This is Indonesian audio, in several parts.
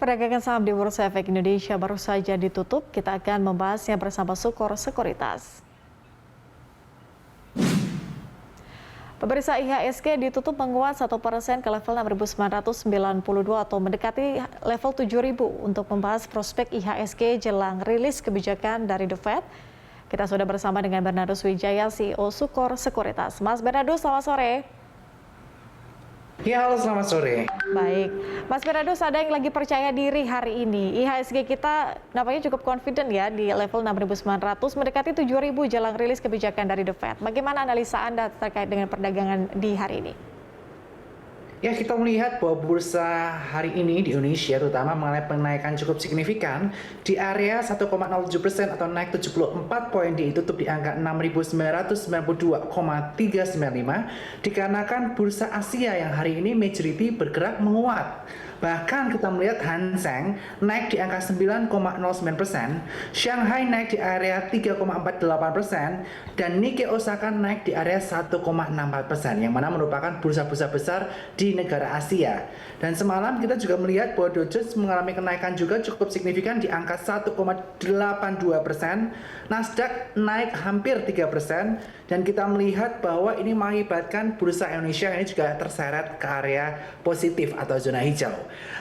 Perdagangan saham di Bursa Efek Indonesia baru saja ditutup. Kita akan membahasnya bersama Sukor Sekuritas. Pemirsa, IHSG ditutup menguat 1% ke level 6.992 atau mendekati level 7.000. Untuk membahas prospek IHSG jelang rilis kebijakan dari The Fed, kita sudah bersama dengan Bernardus Wijaya, CEO Sukor Sekuritas. Mas Bernardus, selamat sore. Ya, halo, selamat sore. Baik, Mas Bernardus, ada yang lagi percaya diri hari ini. IHSG kita nampaknya cukup confident ya di level 6.900, mendekati 7.000 jelang rilis kebijakan dari The Fed. Bagaimana analisa Anda terkait dengan perdagangan di hari ini? Ya, kita melihat bahwa bursa hari ini di Indonesia terutama mengalami penaikan cukup signifikan di area 1,07% atau naik 74 poin, ditutup di angka 6.992,395 dikarenakan bursa Asia yang hari ini majority bergerak menguat. Bahkan kita melihat Hang Seng naik di angka 9,09%, Shanghai naik di area 3,48%, dan Nikkei Osaka naik di area 1,64%, yang mana merupakan bursa-bursa besar di negara Asia. Dan semalam kita juga melihat bahwa Dow Jones mengalami kenaikan juga cukup signifikan di angka 1,82%, Nasdaq naik hampir 3%, dan kita melihat bahwa ini mengakibatkan bursa Indonesia ini juga terseret ke area positif atau zona hijau.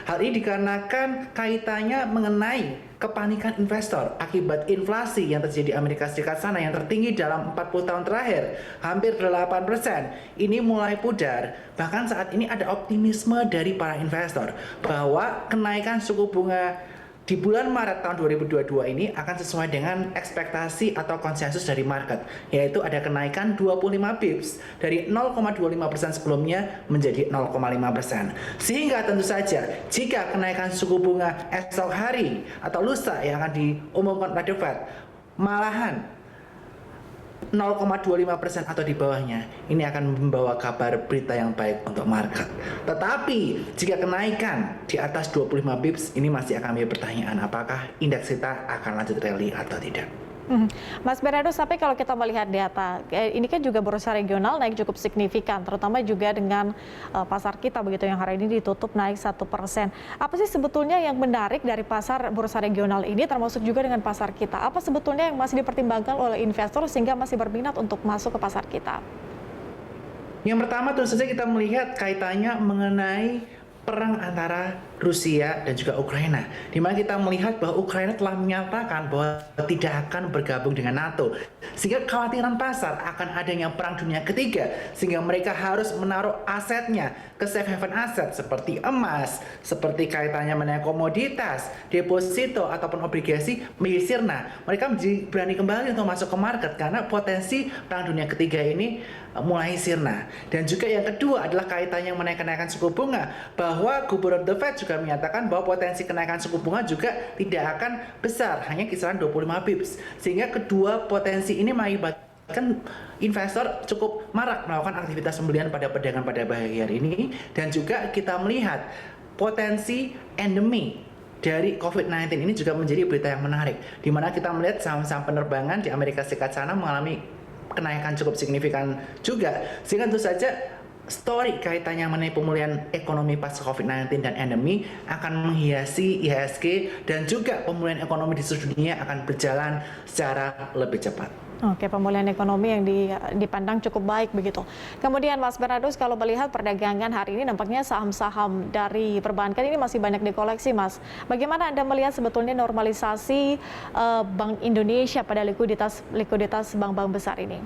Hal ini dikarenakan kaitannya mengenai kepanikan investor akibat inflasi yang terjadi di Amerika Serikat sana yang tertinggi dalam 40 tahun terakhir, hampir 8%. Ini mulai pudar. Bahkan saat ini ada optimisme dari para investor bahwa kenaikan suku bunga di bulan Maret tahun 2022 ini akan sesuai dengan ekspektasi atau konsensus dari market, yaitu ada kenaikan 25 pips dari 0,25% sebelumnya menjadi 0,5%. Sehingga tentu saja jika kenaikan suku bunga esok hari atau lusa yang akan diumumkan oleh The Fed malahan 0,25% atau di bawahnya, ini akan membawa kabar berita yang baik untuk market. Tetapi jika kenaikan di atas 25 pips, ini masih akan menjadi pertanyaan apakah indeks kita akan lanjut rally atau tidak. Mas Bernardus, tapi kalau kita melihat data, ini kan juga bursa regional naik cukup signifikan, terutama juga dengan pasar kita begitu yang hari ini ditutup naik 1%. Apa sih sebetulnya yang menarik dari pasar bursa regional ini, termasuk juga dengan pasar kita? Apa sebetulnya yang masih dipertimbangkan oleh investor sehingga masih berminat untuk masuk ke pasar kita? Yang pertama tentu saja kita melihat kaitannya mengenai perang antara Rusia dan juga Ukraina, di mana kita melihat bahwa Ukraina telah menyatakan bahwa tidak akan bergabung dengan NATO, sehingga kekhawatiran pasar akan adanya perang dunia ketiga, sehingga mereka harus menaruh asetnya ke safe haven aset seperti emas, seperti kaitannya mengenai komoditas, deposito ataupun obligasi menjadi sirna. Mereka berani kembali untuk masuk ke market karena potensi perang dunia ketiga ini mulai sirna. Dan juga yang kedua adalah kaitannya mengenai kenaikan suku bunga, bahwa Gubernur The Fed juga menyatakan bahwa potensi kenaikan suku bunga juga tidak akan besar, hanya kisaran 25 pips. Sehingga kedua potensi ini mengakibatkan investor cukup marak melakukan aktivitas pembelian pada perdagangan pada pagi hari ini. Dan juga kita melihat potensi endemi dari COVID-19 ini juga menjadi berita yang menarik, di mana kita melihat saham-saham penerbangan di Amerika Serikat sana mengalami kenaikan cukup signifikan juga, sehingga tentu saja story kaitannya mengenai pemulihan ekonomi pasca COVID-19 dan endemi akan menghiasi IHSG, dan juga pemulihan ekonomi di seluruh dunia akan berjalan secara lebih cepat. Oke, pemulihan ekonomi yang dipandang cukup baik begitu. Kemudian Mas Bernardus, kalau melihat perdagangan hari ini nampaknya saham-saham dari perbankan ini masih banyak dikoleksi, Mas. Bagaimana Anda melihat sebetulnya normalisasi Bank Indonesia pada likuiditas bank-bank besar ini?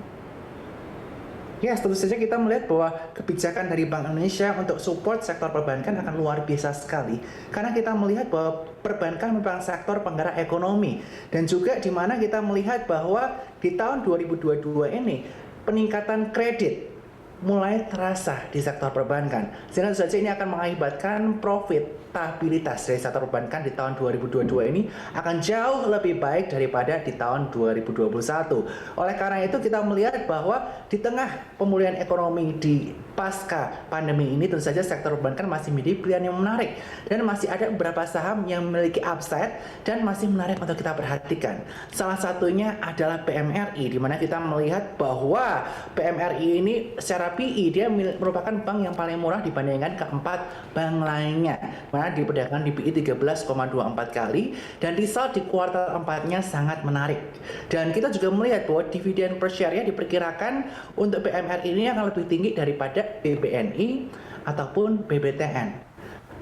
Ya, tentu saja kita melihat bahwa kebijakan dari Bank Indonesia untuk support sektor perbankan akan luar biasa sekali. Karena kita melihat bahwa perbankan merupakan sektor penggerak ekonomi. Dan juga di mana kita melihat bahwa di tahun 2022 ini peningkatan kredit mulai terasa di sektor perbankan. Sehingga tentu saja ini akan mengakibatkan profitabilitas dari sektor perbankan di tahun 2022 ini akan jauh lebih baik daripada di tahun 2021. Oleh karena itu kita melihat bahwa di tengah pemulihan ekonomi di pasca pandemi ini tentu saja sektor perbankan masih menjadi pilihan yang menarik dan masih ada beberapa saham yang memiliki upside dan masih menarik untuk kita perhatikan. Salah satunya adalah PMRI, di mana kita melihat bahwa PMRI ini secara PI dia merupakan bank yang paling murah dibandingkan keempat bank lainnya, mana diperdagangkan di PI 13,24 kali dan result di kuartal 4-nya sangat menarik. Dan kita juga melihat bahwa dividen per share-nya diperkirakan untuk PMRI ini akan lebih tinggi daripada BBNI ataupun BBTN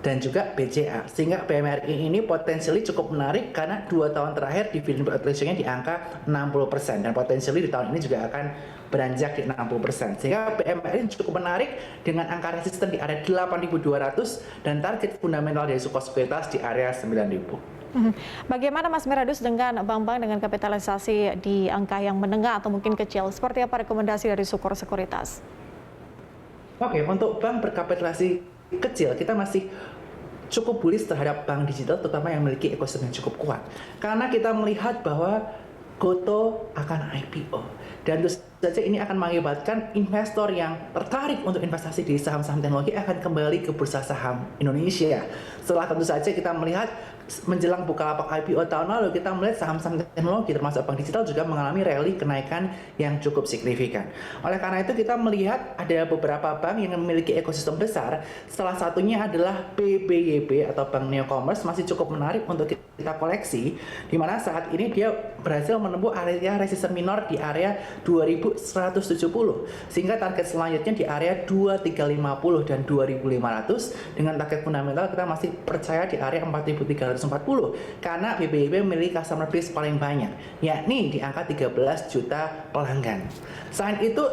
dan juga BCA, sehingga PMRI ini potensialnya cukup menarik karena 2 tahun terakhir dividen payout ratio-nya di angka 60% dan potensialnya di tahun ini juga akan beranjak di 60%, sehingga PMRI cukup menarik dengan angka resisten di area 8.200 dan target fundamental dari Sukor Sekuritas di area 9.000. Bagaimana Mas Meradus dengan bank-bank dengan kapitalisasi di angka yang menengah atau mungkin kecil? Seperti apa rekomendasi dari Sukor Sekuritas? Oke, untuk bank berkapitalisasi kecil, kita masih cukup bullish terhadap bank digital, terutama yang memiliki ekosistem yang cukup kuat. Karena kita melihat bahwa GoTo akan IPO. Dan tentu saja ini akan mengakibatkan investor yang tertarik untuk investasi di saham-saham teknologi akan kembali ke bursa saham Indonesia. Setelah tentu saja kita melihat menjelang Bukalapak IPO tahun lalu, kita melihat saham-saham teknologi termasuk bank digital juga mengalami rally kenaikan yang cukup signifikan. Oleh karena itu kita melihat ada beberapa bank yang memiliki ekosistem besar. Salah satunya adalah BBYB atau Bank Neo Commerce, masih cukup menarik untuk kita koleksi, di mana saat ini dia berhasil menempuh area resisten minor di area 2170, sehingga target selanjutnya di area 2350 dan 2500. Dengan target fundamental kita masih percaya di area 4340 karena BBYB memiliki customer base paling banyak, yakni di angka 13 juta pelanggan. Selain itu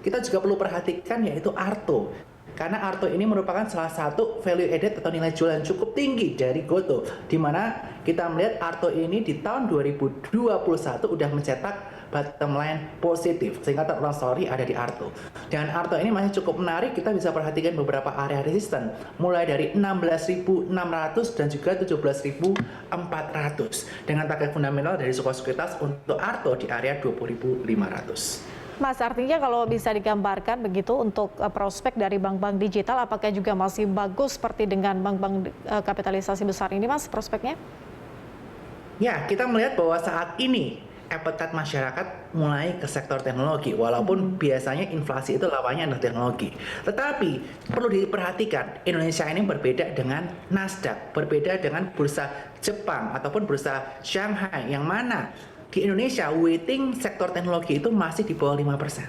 kita juga perlu perhatikan yaitu Arto. Karena Arto ini merupakan salah satu value added atau nilai jual yang cukup tinggi dari GoTo, di mana kita melihat Arto ini di tahun 2021 udah mencetak bottom line positif, sehingga top down story ada di Arto. Dan Arto ini masih cukup menarik, kita bisa perhatikan beberapa area resisten, mulai dari 16.600 dan juga 17.400, dengan target fundamental dari Sukor Sekuritas untuk Arto di area 20.500. Mas, artinya kalau bisa digambarkan begitu untuk prospek dari bank-bank digital, apakah juga masih bagus seperti dengan bank-bank kapitalisasi besar ini, Mas, prospeknya? Ya, kita melihat bahwa saat ini appetite masyarakat mulai ke sektor teknologi, walaupun biasanya inflasi itu lawannya adalah teknologi. Tetapi perlu diperhatikan, Indonesia ini berbeda dengan Nasdaq, berbeda dengan bursa Jepang ataupun bursa Shanghai, yang mana di Indonesia weighting sektor teknologi itu masih di bawah 5%.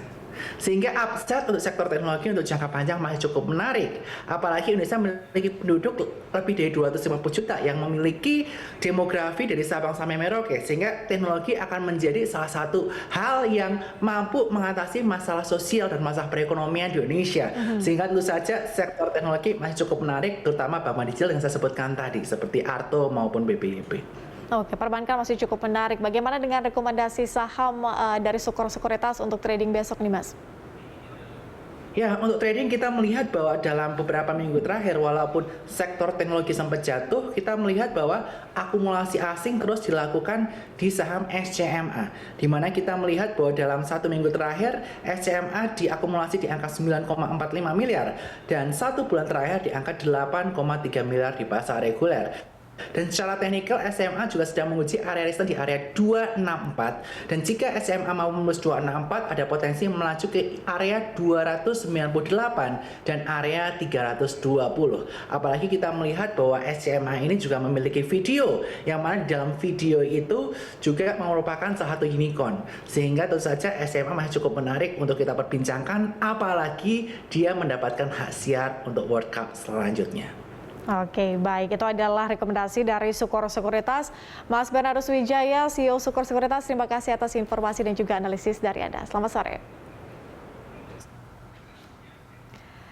Sehingga upside untuk sektor teknologi untuk jangka panjang masih cukup menarik. Apalagi Indonesia memiliki penduduk lebih dari 250 juta yang memiliki demografi dari Sabang sampai Merauke, sehingga teknologi akan menjadi salah satu hal yang mampu mengatasi masalah sosial dan masalah perekonomian di Indonesia. Sehingga tentu saja sektor teknologi masih cukup menarik, terutama bank digital yang saya sebutkan tadi seperti Arto maupun BBYB. Oke, perbankan masih cukup menarik. Bagaimana dengan rekomendasi saham dari Sukor Sekuritas untuk trading besok nih, Mas? Ya, untuk trading kita melihat bahwa dalam beberapa minggu terakhir, walaupun sektor teknologi sempat jatuh, kita melihat bahwa akumulasi asing terus dilakukan di saham SCMA. Di mana kita melihat bahwa dalam 1 minggu terakhir, SCMA diakumulasi di angka 9,45 miliar. Dan 1 bulan terakhir di angka 8,3 miliar di pasar reguler. Dan secara teknikal SMA juga sedang menguji area resisten di area 264, dan jika SMA mau menembus 264 ada potensi melaju ke area 298 dan area 320. Apalagi kita melihat bahwa SMA ini juga memiliki video, yang mana di dalam video itu juga merupakan salah satu unicorn, sehingga tentu saja SMA masih cukup menarik untuk kita perbincangkan, apalagi dia mendapatkan hak siar untuk World Cup selanjutnya. Oke, baik. Itu adalah rekomendasi dari Sukor Sekuritas. Mas Bernardus Wijaya, CEO Sukor Sekuritas, terima kasih atas informasi dan juga analisis dari Anda. Selamat sore.